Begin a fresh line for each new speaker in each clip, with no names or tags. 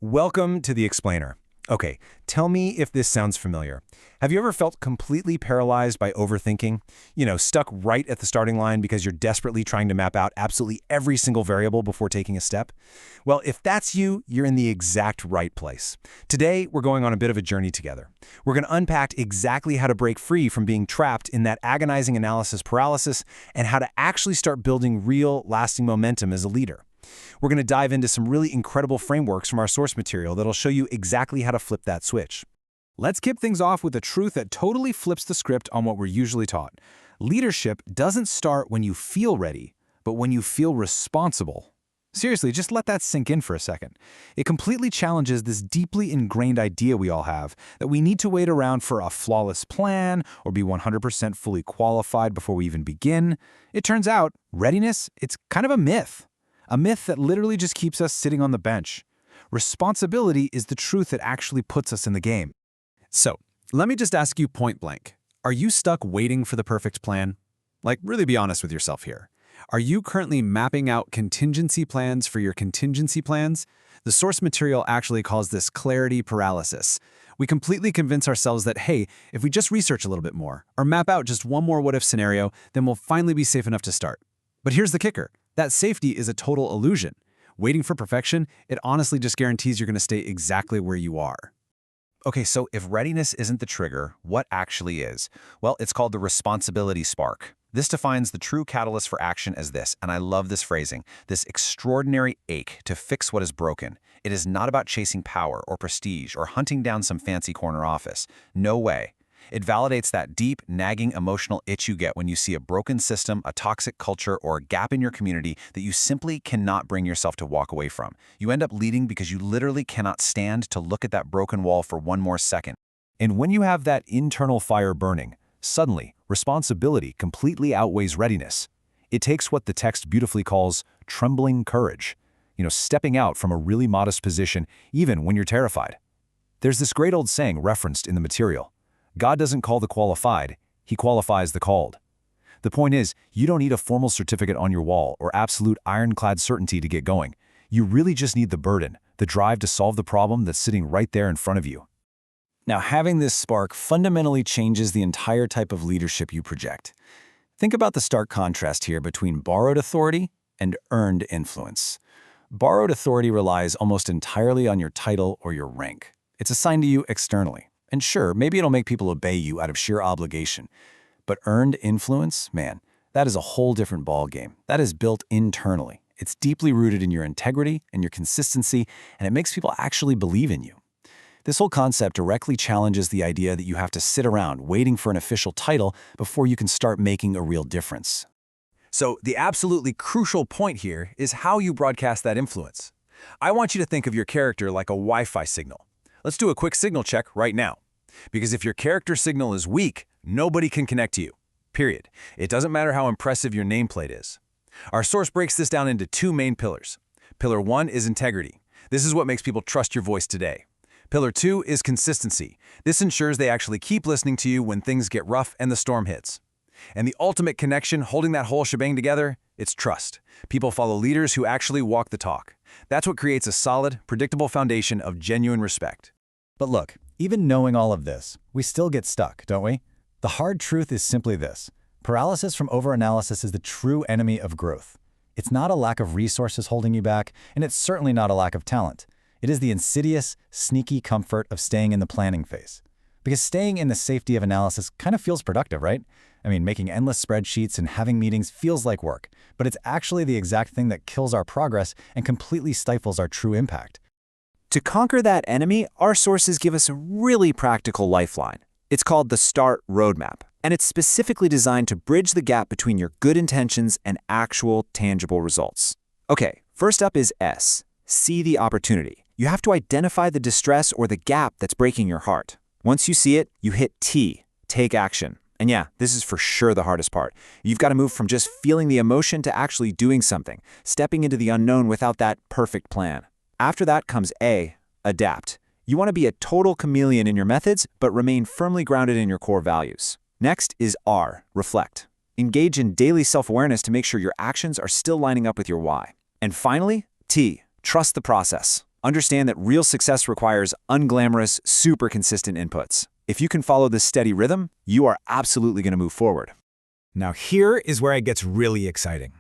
Welcome to The Explainer. Okay, tell me if this sounds familiar. Have you ever felt completely paralyzed by overthinking? Stuck right at the starting line because you're desperately trying to map out absolutely every single variable before taking a step? Well, if that's you, you're in the exact right place. Today, we're going on a bit of a journey together. We're going to unpack exactly how to break free from being trapped in that agonizing analysis paralysis and how to actually start building real, lasting momentum as a leader. We're going to dive into some really incredible frameworks from our source material that'll show you exactly how to flip that switch. Let's kick things off with a truth that totally flips the script on what we're usually taught. Leadership doesn't start when you feel ready, but when you feel responsible. Seriously, just let that sink in for a second. It completely challenges this deeply ingrained idea we all have that we need to wait around for a flawless plan or be 100% fully qualified before we even begin. It turns out, readiness, it's kind of a myth. A myth that literally just keeps us sitting on the bench. Responsibility is the truth that actually puts us in the game. So, let me just ask you point blank. Are you stuck waiting for the perfect plan? Really be honest with yourself here. Are you currently mapping out contingency plans for your contingency plans? The source material actually calls this clarity paralysis. We completely convince ourselves that, hey, if we just research a little bit more, or map out just one more what-if scenario, then we'll finally be safe enough to start. But here's the kicker. That safety is a total illusion. Waiting for perfection, it honestly just guarantees you're going to stay exactly where you are.
Okay, so if readiness isn't the trigger, what actually is? Well, it's called the responsibility spark. This defines the true catalyst for action as this, and I love this phrasing, this extraordinary ache to fix what is broken. It is not about chasing power or prestige or hunting down some fancy corner office. No way. It validates that deep, nagging emotional itch you get when you see a broken system, a toxic culture, or a gap in your community that you simply cannot bring yourself to walk away from. You end up leading because you literally cannot stand to look at that broken wall for one more second.
And when you have that internal fire burning, suddenly, responsibility completely outweighs readiness. It takes what the text beautifully calls trembling courage, stepping out from a really modest position even when you're terrified. There's this great old saying referenced in the material. God doesn't call the qualified, He qualifies the called. The point is, you don't need a formal certificate on your wall or absolute ironclad certainty to get going. You really just need the burden, the drive to solve the problem that's sitting right there in front of you. Now, having this spark fundamentally changes the entire type of leadership you project. Think about the stark contrast here between borrowed authority and earned influence. Borrowed authority relies almost entirely on your title or your rank. It's assigned to you externally. And sure, maybe it'll make people obey you out of sheer obligation. But earned influence, man, that is a whole different ballgame. That is built internally. It's deeply rooted in your integrity and your consistency, and it makes people actually believe in you. This whole concept directly challenges the idea that you have to sit around waiting for an official title before you can start making a real difference.
So the absolutely crucial point here is how you broadcast that influence. I want you to think of your character like a Wi-Fi signal. Let's do a quick signal check right now. Because if your character signal is weak, nobody can connect to you. Period. It doesn't matter how impressive your nameplate is. Our source breaks this down into two main pillars. Pillar 1 is integrity. This is what makes people trust your voice today. Pillar 2 is consistency. This ensures they actually keep listening to you when things get rough and the storm hits. And the ultimate connection holding that whole shebang together, it's trust. People follow leaders who actually walk the talk. That's what creates a solid, predictable foundation of genuine respect.
But look, even knowing all of this, we still get stuck, don't we? The hard truth is simply this. Paralysis from overanalysis is the true enemy of growth. It's not a lack of resources holding you back, and it's certainly not a lack of talent. It is the insidious, sneaky comfort of staying in the planning phase. Because staying in the safety of analysis kind of feels productive, right? Making endless spreadsheets and having meetings feels like work, but it's actually the exact thing that kills our progress and completely stifles our true impact.
To conquer that enemy, our sources give us a really practical lifeline. It's called the START Roadmap, and it's specifically designed to bridge the gap between your good intentions and actual, tangible results. Okay, first up is S. See the opportunity. You have to identify the distress or the gap that's breaking your heart. Once you see it, you hit T. Take action. And yeah, this is for sure the hardest part. You've got to move from just feeling the emotion to actually doing something, stepping into the unknown without that perfect plan. After that comes A, adapt. You want to be a total chameleon in your methods, but remain firmly grounded in your core values. Next is R, reflect. Engage in daily self-awareness to make sure your actions are still lining up with your why. And finally, T, trust the process. Understand that real success requires unglamorous, super consistent inputs. If you can follow this steady rhythm, you are absolutely going to move forward.
Now here is where it gets really exciting.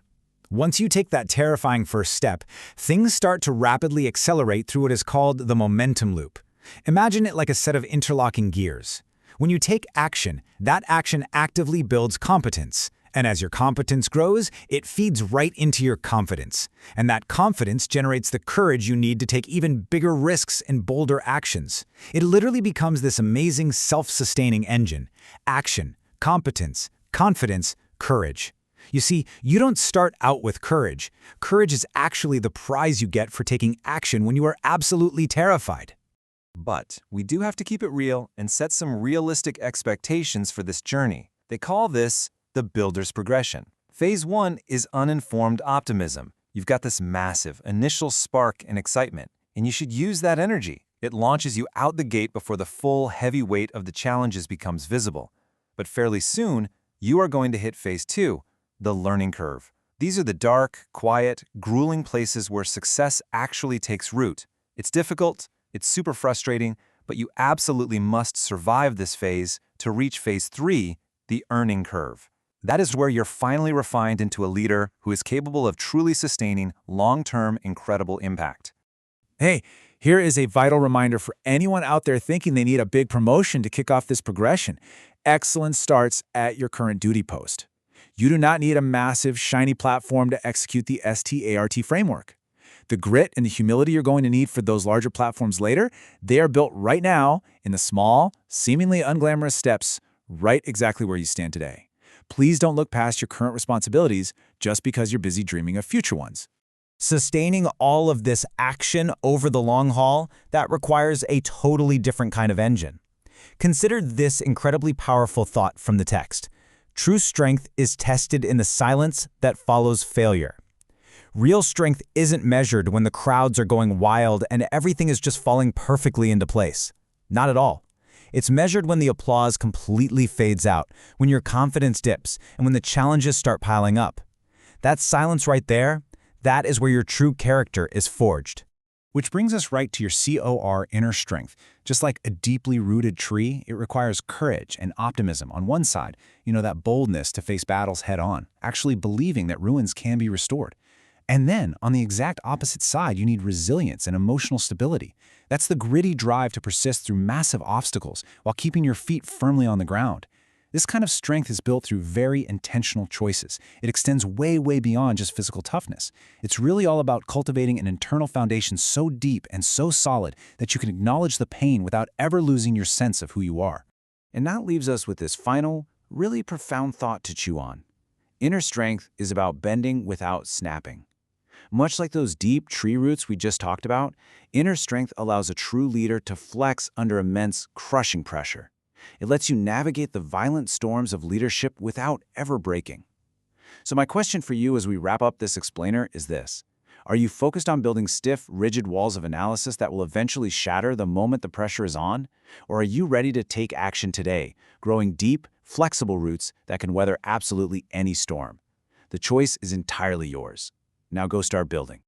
Once you take that terrifying first step, things start to rapidly accelerate through what is called the momentum loop. Imagine it like a set of interlocking gears. When you take action, that action actively builds competence. And as your competence grows, it feeds right into your confidence. And that confidence generates the courage you need to take even bigger risks and bolder actions. It literally becomes this amazing self-sustaining engine. Action, competence, confidence, courage. You see, you don't start out with courage. Courage is actually the prize you get for taking action when you are absolutely terrified.
But we do have to keep it real and set some realistic expectations for this journey. They call this the builder's progression. Phase 1 is uninformed optimism. You've got this massive initial spark and excitement, and you should use that energy. It launches you out the gate before the full heavy weight of the challenges becomes visible. But fairly soon, you are going to hit Phase 2, the learning curve. These are the dark, quiet, grueling places where success actually takes root. It's difficult, it's super frustrating, but you absolutely must survive this phase to reach Phase 3, the earning curve. That is where you're finally refined into a leader who is capable of truly sustaining long-term incredible impact.
Hey, here is a vital reminder for anyone out there thinking they need a big promotion to kick off this progression. Excellence starts at your current duty post. You do not need a massive, shiny platform to execute the START framework. The grit and the humility you're going to need for those larger platforms later, they are built right now in the small, seemingly unglamorous steps, right exactly where you stand today. Please don't look past your current responsibilities just because you're busy dreaming of future ones.
Sustaining all of this action over the long haul, that requires a totally different kind of engine. Consider this incredibly powerful thought from the text. True strength is tested in the silence that follows failure. Real strength isn't measured when the crowds are going wild and everything is just falling perfectly into place. Not at all. It's measured when the applause completely fades out, when your confidence dips, and when the challenges start piling up. That silence right there, that is where your true character is forged.
Which brings us right to your COR inner strength. Just like a deeply rooted tree, it requires courage and optimism on one side, that boldness to face battles head on, actually believing that ruins can be restored. And then, on the exact opposite side, you need resilience and emotional stability. That's the gritty drive to persist through massive obstacles while keeping your feet firmly on the ground. This kind of strength is built through very intentional choices. It extends way, way beyond just physical toughness. It's really all about cultivating an internal foundation so deep and so solid that you can acknowledge the pain without ever losing your sense of who you are.
And that leaves us with this final, really profound thought to chew on. Inner strength is about bending without snapping. Much like those deep tree roots we just talked about, inner strength allows a true leader to flex under immense, crushing pressure. It lets you navigate the violent storms of leadership without ever breaking. So my question for you as we wrap up this explainer is this. Are you focused on building stiff, rigid walls of analysis that will eventually shatter the moment the pressure is on? Or are you ready to take action today, growing deep, flexible roots that can weather absolutely any storm? The choice is entirely yours. Now go start building.